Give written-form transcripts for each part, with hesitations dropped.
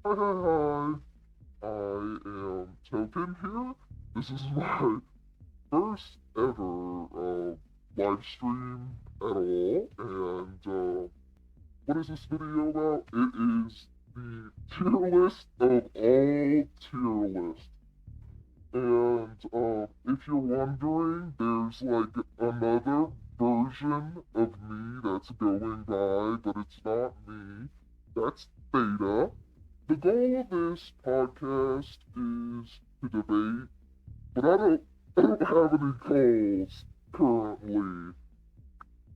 Hi, hi, hi. I am Token here. This is my first ever live stream at all. And what is this video about? It is the tier list of all tier lists. And if you're wondering, there's like another version of me that's going by, but it's not me. That's Theta. The goal of this podcast is to debate, but I don't have any goals currently.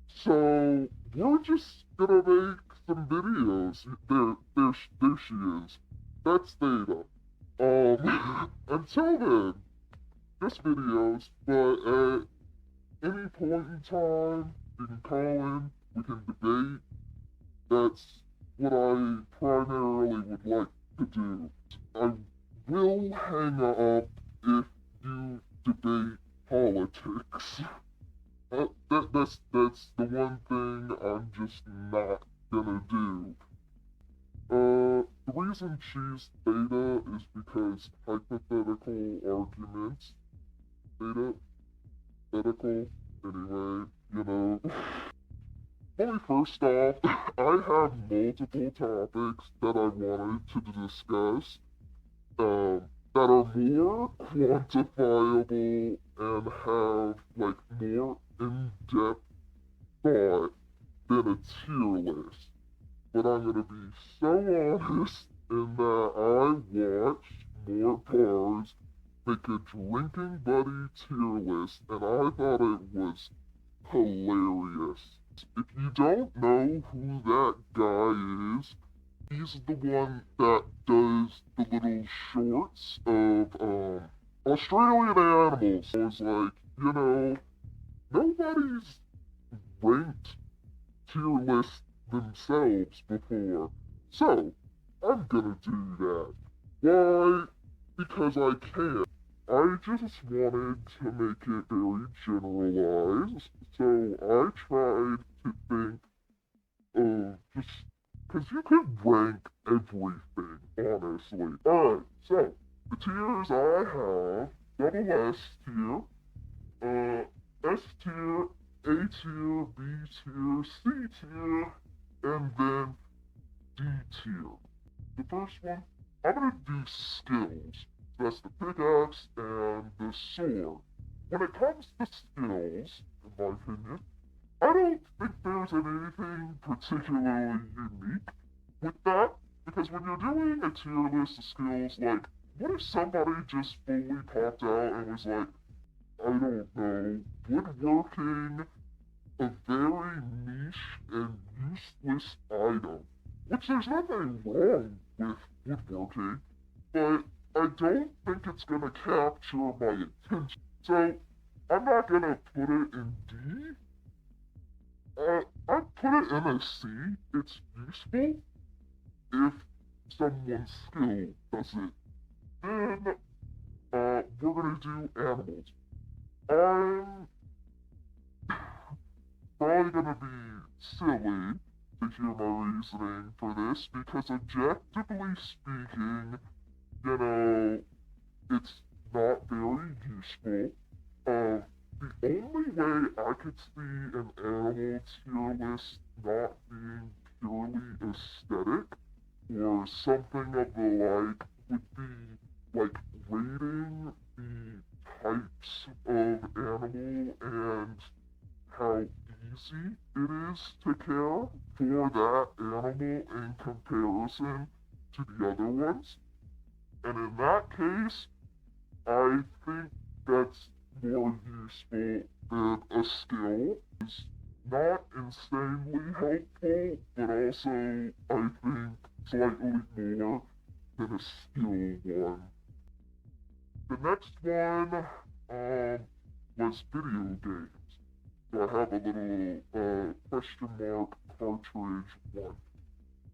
So we're just gonna make some videos. There she is. That's Theta. Until then, just videos, but at any point in time, you can call in, we can debate. That's what I primarily would like to do. I will hang up if you debate politics. That's the one thing I'm just not gonna do. The reason she's Theta is because hypothetical arguments, Theta, hypothetical, anyway, you know. Well, first off, I have multiple topics that I wanted to discuss that are more quantifiable and have like more in-depth thought than a tier list. But I'm gonna be so honest in that I watched more bars make a drinking buddy tier list, and I thought it was hilarious. If you don't know who that guy is, he's the one that does the little shorts of Australian animals. I was like, nobody's ranked tier list themselves before. So, I'm gonna do that. Why? Because I can. I just wanted to make it very generalized, so I tried to think of just because you could rank everything, honestly. Alright, so the tiers I have double S tier, S tier, A tier, B tier, C tier, and then D tier. The first one, I'm gonna do skills. That's the pickaxe and the sword. When it comes to skills, in my opinion, I don't think there's anything particularly unique with that, because when you're doing a tier list of skills, like, what if somebody just fully popped out and was like, I don't know, woodworking, a very niche and useless item? Which there's nothing wrong with woodworking, but I don't think it's gonna capture my attention. So, I'm not gonna put it in D. I'd put it in a C. It's useful if someone's skill does it. Then, we're gonna do animals. I'm probably gonna be silly to hear my reasoning for this because objectively speaking, it's not very useful. The only way I could see an animal tier list not being purely aesthetic or something of the like would be like rating the types of animal and how easy it is to care for that animal in comparison to the other ones. And in that case, I think that's more useful than a skill. It's not insanely helpful, but also, I think, slightly more than a skill one. The next one was video games. So I have a little question mark cartridge one.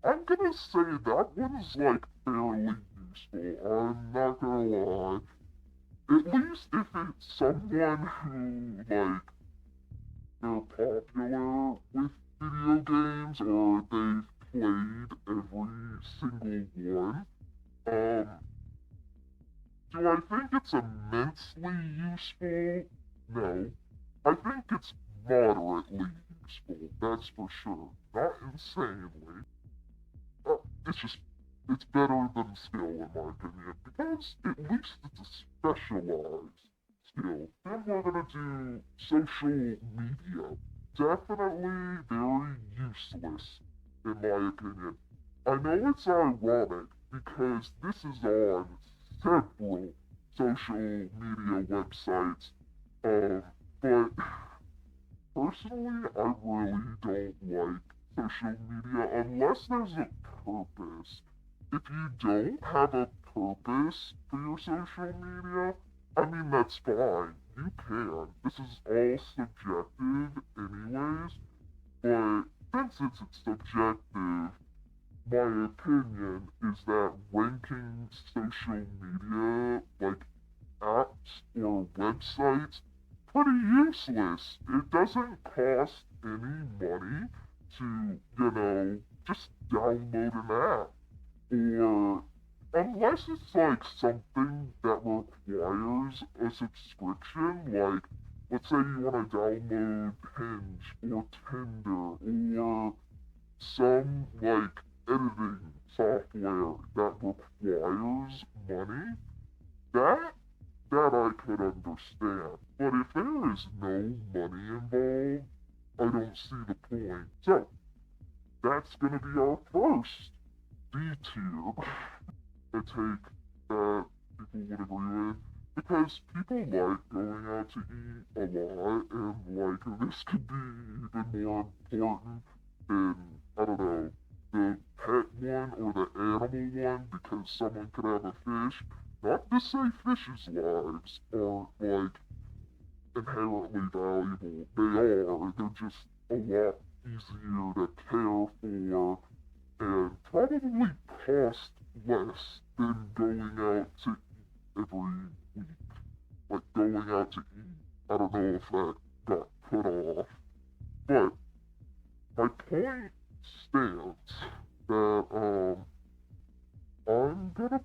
I'm gonna say that one's like fairly useful. I'm not gonna lie. At least if it's someone who, like, they're popular with video games or they've played every single one. Do I think it's immensely useful? No. I think it's moderately useful, that's for sure. Not insanely. It's just, it's better than skill in my opinion, because at least it's a specialized skill. Then we're gonna do social media. Definitely very useless, in my opinion. I know it's ironic, because this is on several social media websites, but personally, I really don't like social media unless there's a purpose. If you don't have a purpose for your social media, I mean, that's fine. You can. This is all subjective, anyways, but since it's subjective, my opinion is that ranking social media, like apps or websites, pretty useless. It doesn't cost any money to, just download an app. Or, unless it's like something that requires a subscription, like, let's say you want to download Hinge or Tinder or some, like, editing software that requires money, that I could understand. But if there is no money involved, I don't see the point. So, that's gonna be our first D tier. I take that people would agree with. Because people like going out to eat a lot, and like this could be even more important than, I don't know, the pet one or the animal one, because someone could have a fish. Not to say fishes' lives are like inherently valuable. They are. They're just a lot easier to care for and probably cost less than going out to eat every week. Like going out to eat. I don't know if that got cut off. But my point stands that I'm gonna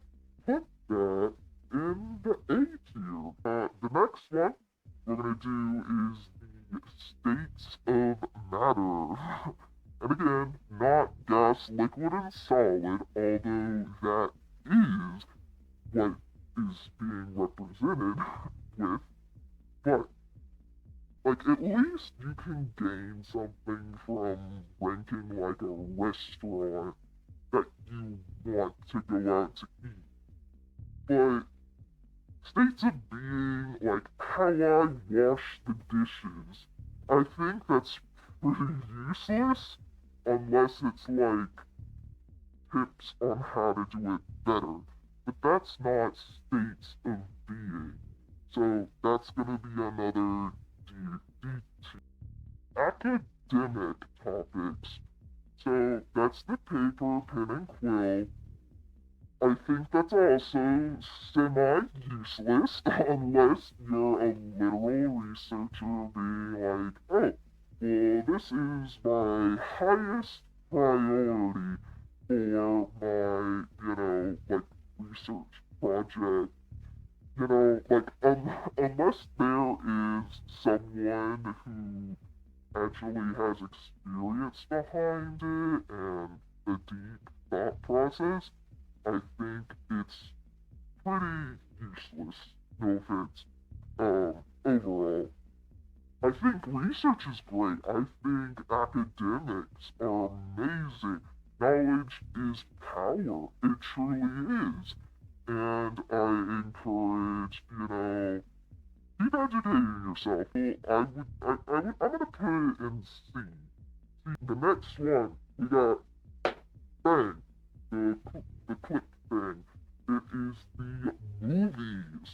put that in the A tier. The next one we're gonna do is the states of matter. And again, not gas, liquid, and solid, although that is what is being represented with. But, like, at least you can gain something from ranking, like, a restaurant that you want to go out to eat. But states of being, like how I wash the dishes, I think that's pretty useless unless it's like tips on how to do it better. But that's not states of being. So that's gonna be another D2. Academic topics. So that's the paper, pen, and quill. I think that's also semi-useless unless you're a literal researcher being like, oh, well, this is my highest priority for my, like, research project. Unless there is someone who actually has experience behind it and a deep thought process, I think it's pretty useless. No offense. Overall, I think research is great. I think academics are amazing. Knowledge is power. It truly is. And I encourage, keep educating yourself. I'm gonna put it in C. The next one, we got bang, the click thing. It is the movies.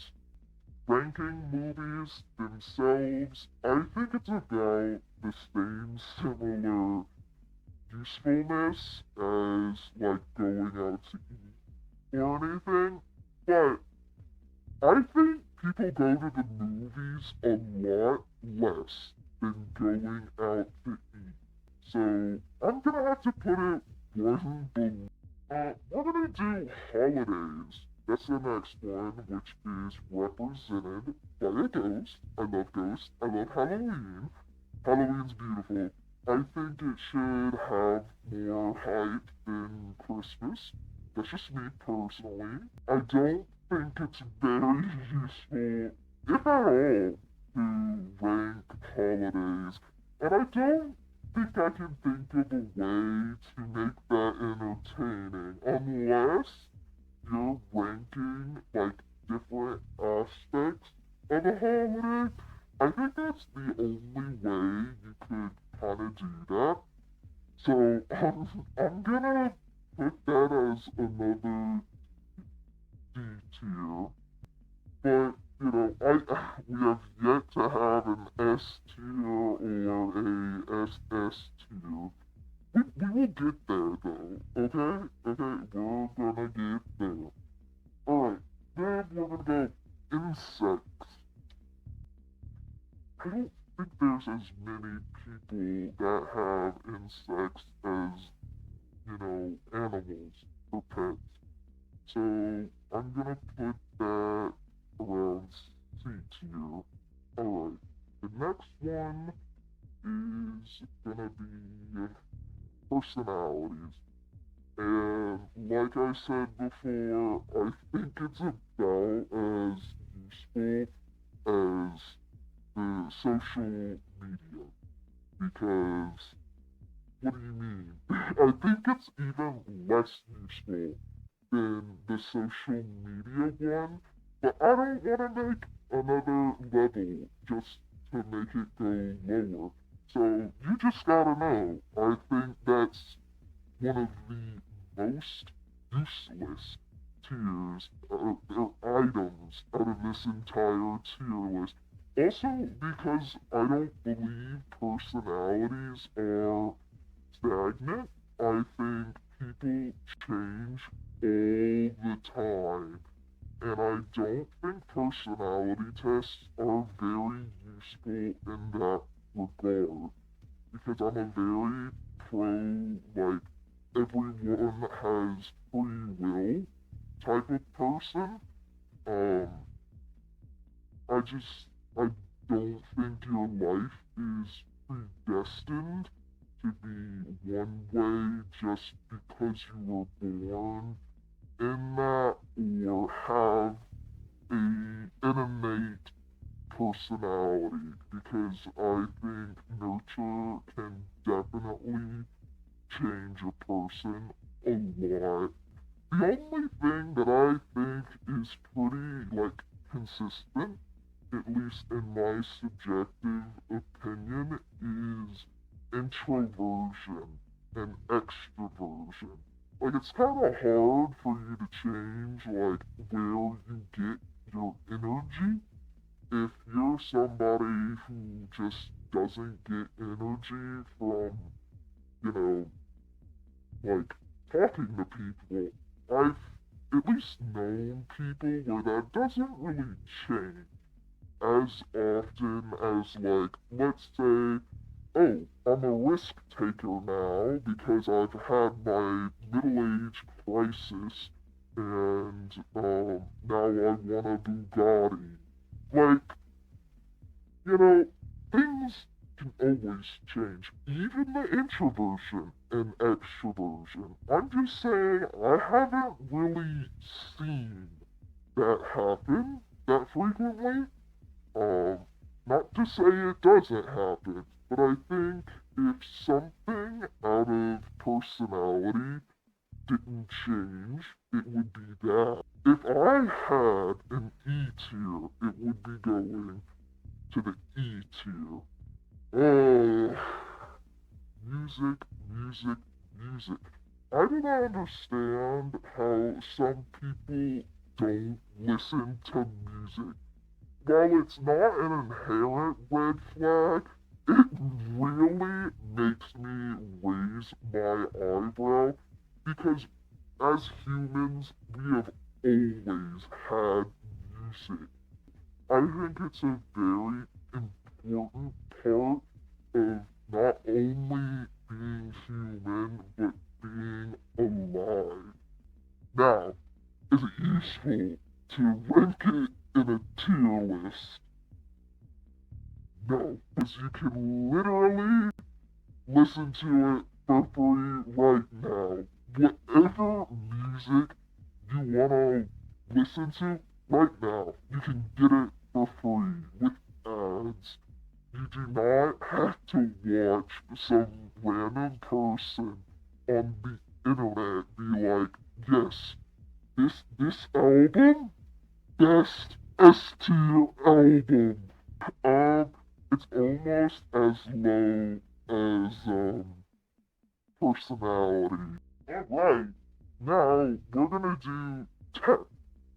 Ranking movies themselves, I think it's about the same similar usefulness as like going out to eat or anything, but I think people go to the movies a lot less than going out to eat. So I'm gonna have to put it one below. We're gonna do holidays. That's the next one, which is represented by a ghost. I love ghosts. I love Halloween. Halloween's beautiful. I think it should have more hype than Christmas. That's just me personally. I don't think it's very useful, if at all, to rank holidays. And I don't think I can think of a way to make that entertaining unless you're ranking like different aspects of a holiday. I think that's the only way you could kind of do that. So I'm gonna put that as another D tier. But we have yet to have an S tier or a SS tier. We will get there though. Okay? Okay, we're gonna get there. Alright, then we're gonna go insects. I don't think there's as many people that have insects as, animals or pets. So I'm gonna put that around C tier. Alright, the next one is gonna be personalities. And like I said before, I think it's about as useful as the social media. Because, what do you mean? I think it's even less useful than the social media one, but I don't want to make another level just to make it go lower. So you just gotta know. I think that's one of the most useless tiers or items out of this entire tier list. Also, because I don't believe personalities are stagnant, I think people change all the time. And I don't think personality tests are very useful in that regard. Because I'm a very pro, like, everyone has free will type of person. Um, I don't think your life is predestined to be one way just because you were born in that or have an innate personality because I think nurture can definitely change a person a lot. The only thing that I think is pretty, like, consistent, at least in my subjective opinion, is introversion and extroversion. Like, it's kind of hard for you to change, like, where you get your energy. If you're somebody who just doesn't get energy from, you know, like, talking to people, I've at least known people where that doesn't really change as often as, like, let's say, oh, I'm a risk taker now because I've had my middle age crisis and now I want a Bugatti. Like, things can always change. Even the introversion and extroversion. I'm just saying, I haven't really seen that happen that frequently. Um, Not to say it doesn't happen, but I think if something out of personality didn't change, it would be that. If I had an E tier, it would be going to the E tier. Oh, music, music, music. I don't understand how some people don't listen to music. While it's not an inherent red flag, it really makes me raise my eyebrow because as humans, we have always had music. I think it's a very important part of not only being human, but being alive. Now, is it useful to rank it in a tier list? No, because you can literally listen to it for free right now. Whatever music you want to listen to right now, you can get it for free with ads. You do not have to watch some random person on the internet be like, yes, this album, best S tier album. Um, it's almost as low as personality. Alright, now we're gonna do tech.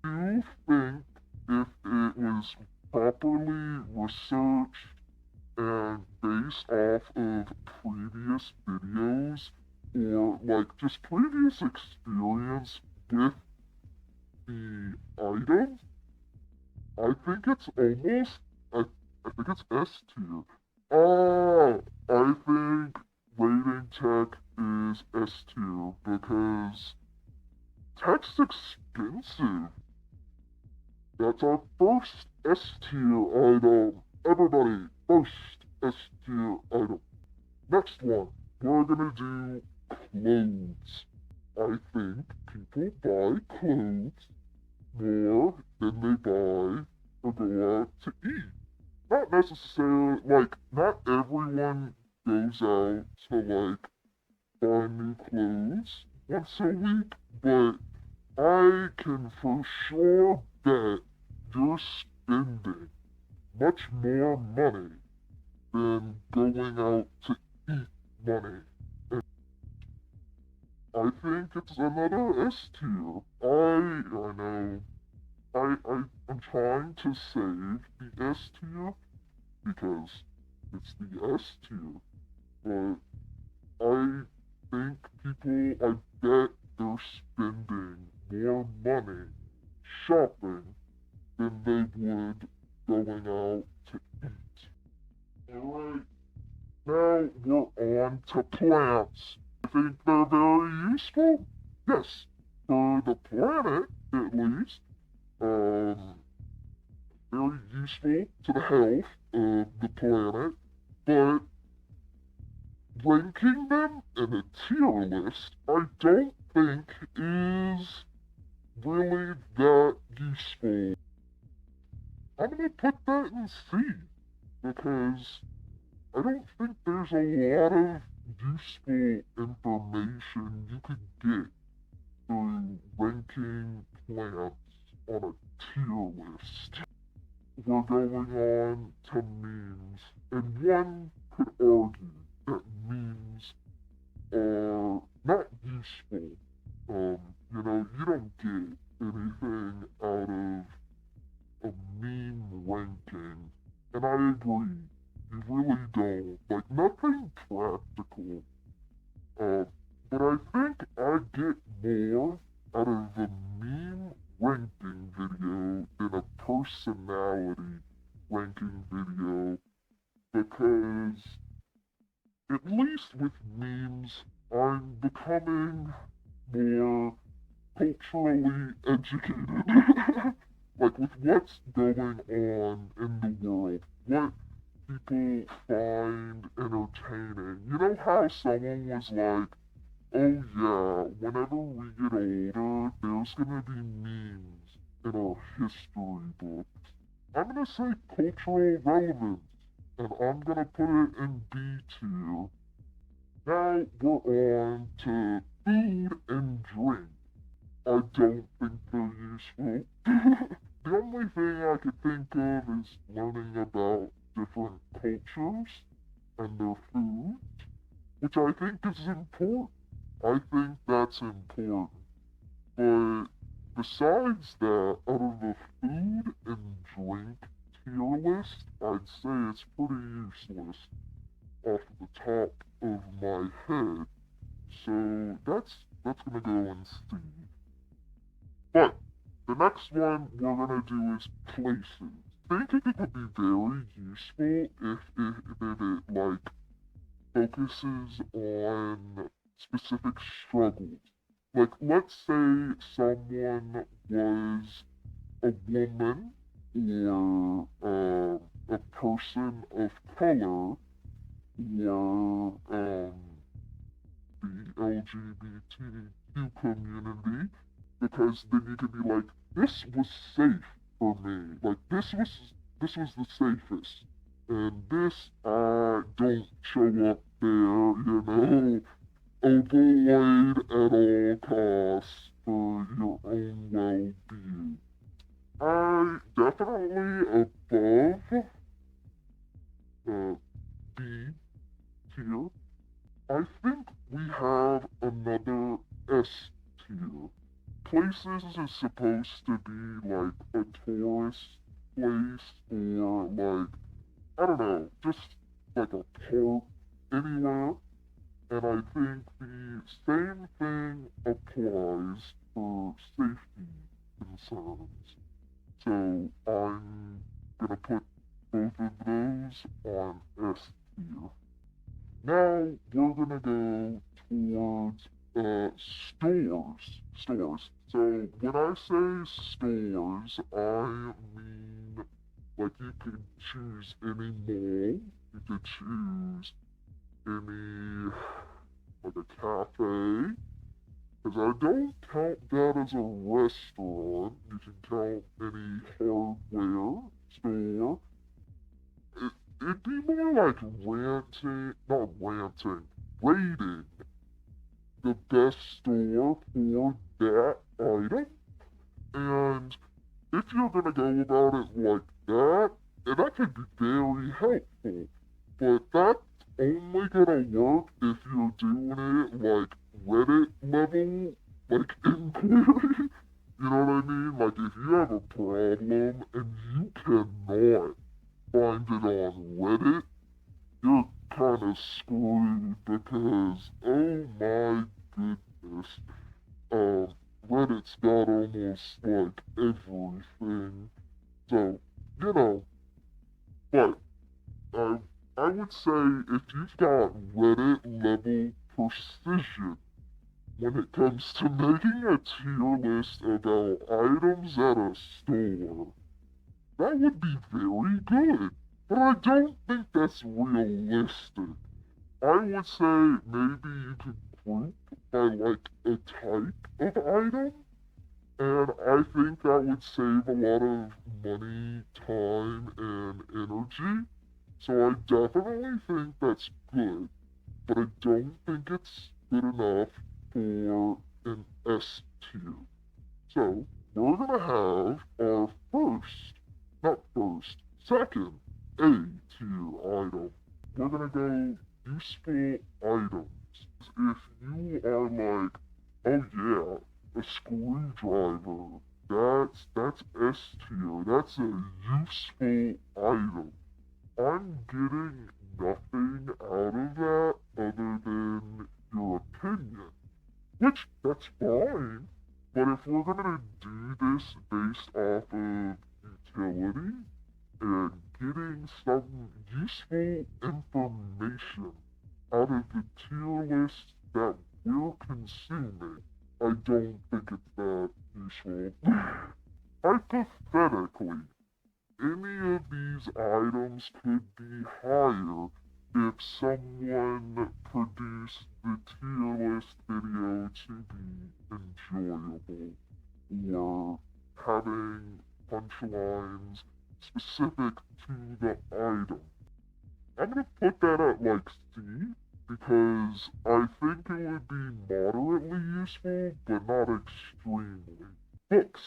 Do you think if it was properly researched and based off of previous videos or like just previous experience with the item, I think it's almost I think it's S tier. I think rating tech is S tier because tech's expensive. That's our first S tier item. Everybody, first S tier item. Next one, we're gonna do clothes. I think people buy clothes more than they buy or go out to eat. Not necessarily, like, not everyone goes out to, like, buy new clothes once a week, but I can for sure bet you're spending much more money than going out to eat money. And I think it's another S tier. I know. I'm trying to save the S tier because it's the S tier. But I think I bet they're spending more money shopping than they would going out to eat. Alright, now we're on to plants. I think they're very useful. Yes, for the planet at least. Um, very useful to the health of the planet, but ranking them in a tier list, I don't think is really that useful. I'm gonna put that in C because I don't think there's a lot of useful information you could get through ranking plants on a tier list. We're going on to memes, and one could argue that memes are not useful. You don't get anything out of a meme ranking, and I agree, you really don't. Like, nothing practical. Uh, but I think I get more out of a meme ranking video than a personality ranking video because, at least with memes, I'm becoming more culturally educated. Like, with what's going on in the world, what people find entertaining. You know how someone was like, oh yeah, whenever we get older, there's gonna be memes in our history books. I'm gonna say cultural relevance, and I'm gonna put it in B tier. Now we're on to food and drink. I don't think they're useful. The only thing I could think of is learning about different cultures and their food, which I think is important. I think that's important. But besides that, out of the food and drink tier list, I'd say it's pretty useless off the top of my head. So that's gonna go in C. But the next one we're gonna do is places. I think it would be very useful if it like focuses on specific struggles. Like, let's say someone is a woman or a person of color or the LGBTQ community, because then you could be like, this was safe for me. Like this was the safest. And this I don't show up there, avoid at all costs for your own well-being. I definitely above B tier. I think we have another S tier. Places is supposed to be like a tourist place or like, I don't know, just like a park anywhere. And I think the same thing applies for safety concerns. So I'm gonna put both of those on S tier. Now we're gonna go towards stores. Stores. So when I say stores, I mean like you could choose any mall, you could choose any like a cafe. Because I don't count that as a restaurant. You can count any hardware store. It'd be more like ranting, not ranting, rating the best store for that item. And if you're gonna go about it like that, and that could be very helpful, but that's only gonna work if you're doing it like Reddit level, like inquiry. You know what I mean? Like if you have a problem and you cannot find it on Reddit, you're kind of screwed because, oh my goodness, Reddit's got almost like everything. So, you know, but I, I would say if you've got Reddit level precision when it comes to making a tier list about items at a store, that would be very good. But I don't think that's realistic. I would say maybe you could group by like a type of item, and I think that would save a lot of money, time, and energy. So I definitely think that's good, but I don't think it's good enough for an S tier. So we're gonna have our second A tier item. We're gonna go useful items. If you are like, oh yeah, a screwdriver, that's S tier. That's a useful item. I'm getting nothing out of that other than your opinion. Which, that's fine. But if we're gonna do this based off of utility and getting some useful information out of the tier list that we're consuming, I don't think it's that useful. Hypothetically, any of these items could be higher if someone produced the tier list video to be enjoyable or having punchlines specific to the item. I'm gonna put that at like C because I think it would be moderately useful but not extremely. Books.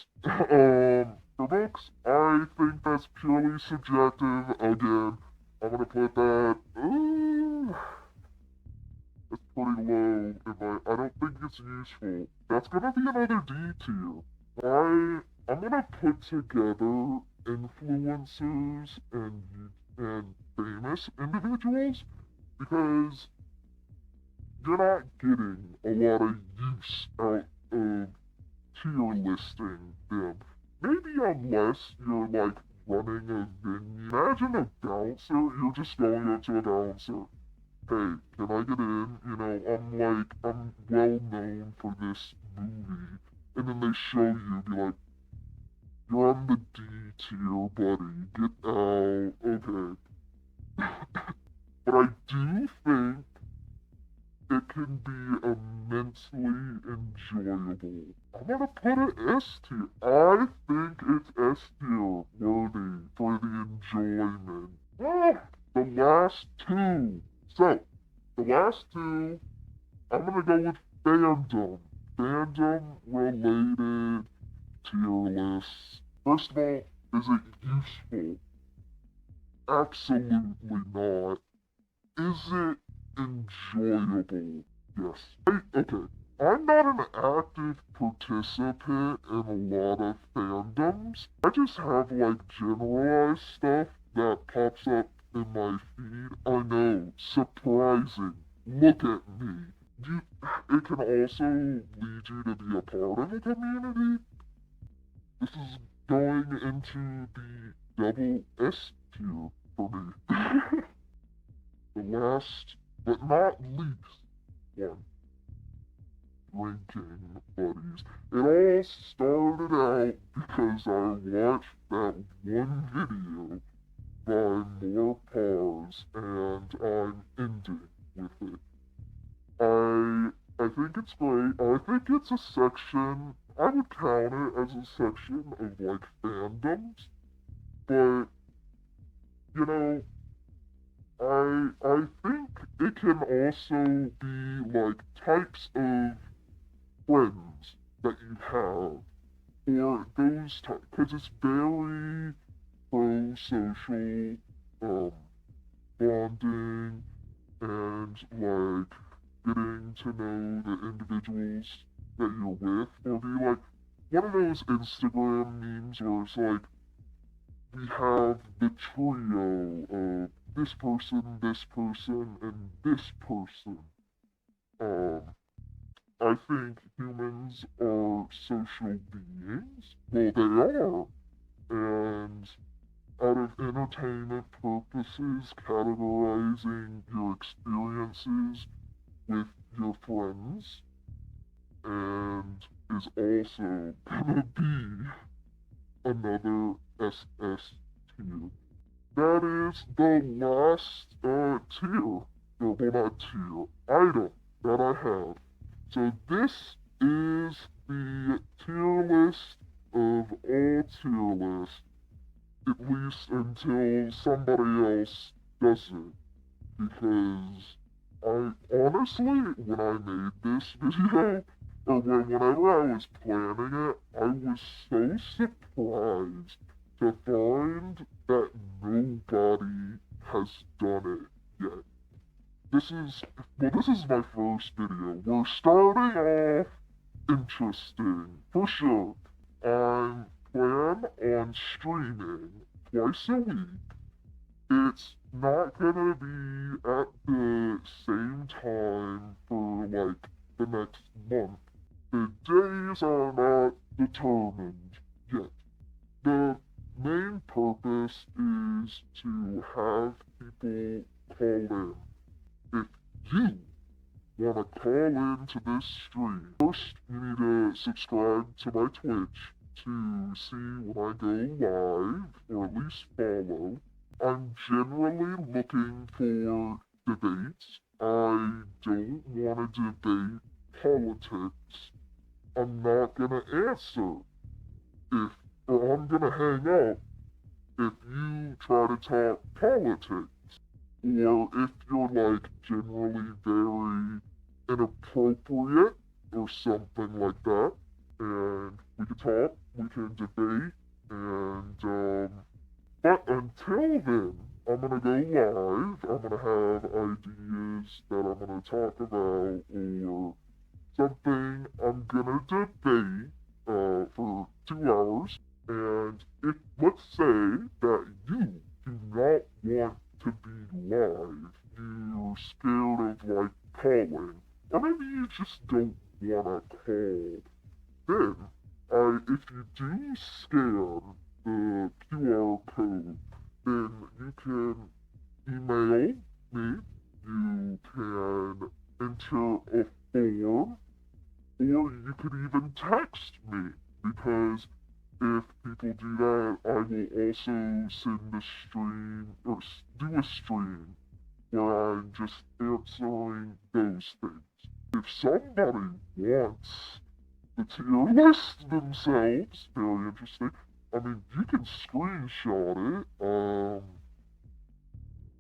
For books, I think that's purely subjective. Again, I'm gonna put that. That's pretty low. I don't think it's useful. That's gonna be another D tier. I'm gonna put together influencers and famous individuals because you're not getting a lot of use out of tier listing them. Maybe unless you're like running a venue. Imagine a bouncer, you're just going up to a bouncer. Hey, can I get in? I'm well known for this movie. And then they show you, be like, tier, buddy. Get out. Okay. But I do think it can be immensely enjoyable. I'm gonna put it S tier. I think it's S tier worthy for the enjoyment. The last two. So, the last two, I'm gonna go with fandom. Fandom related tier lists. First of all, is it useful? Absolutely not. Is it enjoyable? Yes. Okay. I'm not an active participant in a lot of fandoms. I just have like generalized stuff that pops up in my feed. I know, surprising. Look at me. You, it can also lead you to be a part of a community. This is going into the double S tier for me. The last, but not least, one. Drinking buddies. It all started out because I watched that one video by More Pars, and I'm ending with it. I think it's great. I think it's a section. I would count it as a section of like fandoms, but you know, I think it can also be like types of friends that you have, or those types, because it's very pro-social, um, bonding, and like getting to know the individuals that you're with, or be like one of those Instagram memes where it's like we have the trio of this person, and this person. Um, I think humans are social beings. Well, they are. And out of entertainment purposes, categorizing your experiences with your friends and is also gonna be another SS tier. That is the last tier, or well, not tier, item that I have. So this is the tier list of all tier lists, at least until somebody else does it. Because I honestly, when I made this video, or whenever I was planning it, I was so surprised to find that nobody has done it yet. This is my first video. We're starting off interesting, for sure. I plan on streaming twice a week. It's not gonna be at the same time for like the next month. The days are not determined yet. The main purpose is to have people call in. If you want to call in to this stream, first you need to subscribe to my Twitch to see when I go live, or at least follow. I'm generally looking for debates. I don't want to debate politics. I'm not gonna answer if, or I'm gonna hang up if you try to talk politics. Or if you're like generally very inappropriate or something like that, and we can talk, we can debate, and but until then, I'm gonna go live. I'm gonna have ideas that I'm gonna talk about, or something I'm gonna debate for 2 hours. And if let's say that you do not want to be live, you're scared of like calling, or maybe you just don't wanna call, then if you do scan the QR code, then you can email me, you can enter a form, or you could even text me, because If people do that, I will also send a stream, or do a stream, where I'm just answering those things. If somebody wants the tier list themselves, very interesting. I mean, you can screenshot it.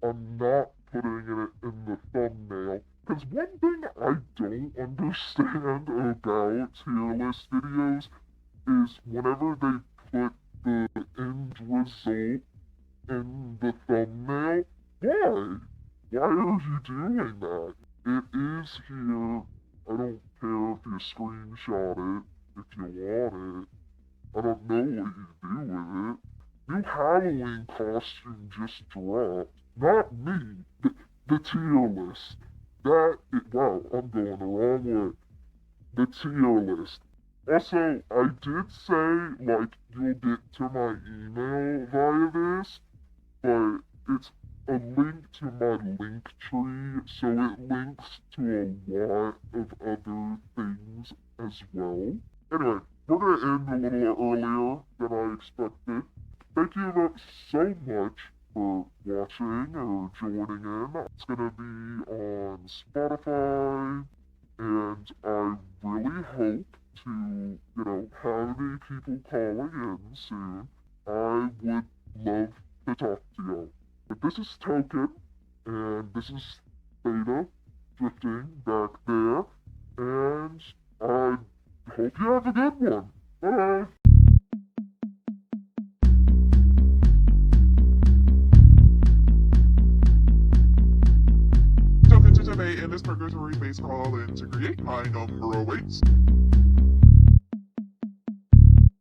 I'm not putting it in the thumbnail. Because one thing I don't understand about tier list videos is whenever they put the end result in the thumbnail, why? Why are you doing that? It is here. I don't care if you screenshot it, if you want it. I don't know what you do with it. New Halloween costume just dropped. Not me. The tier list. Wow, I'm going the wrong way. The tier list. Also, I did say, like, you'll get to my email via this, but it's a link to my Linktree, so it links to a lot of other things as well. Anyway, we're gonna end a little earlier than I expected. Thank you so much for watching or joining in. It's gonna be on Spotify, and I really hope to, have any people calling in soon. I would love to talk to you. But this is Token, and this is Beta drifting back there, and I hope you have a good one. Bye. Token to today in this purgatory base call in to create my number awaits.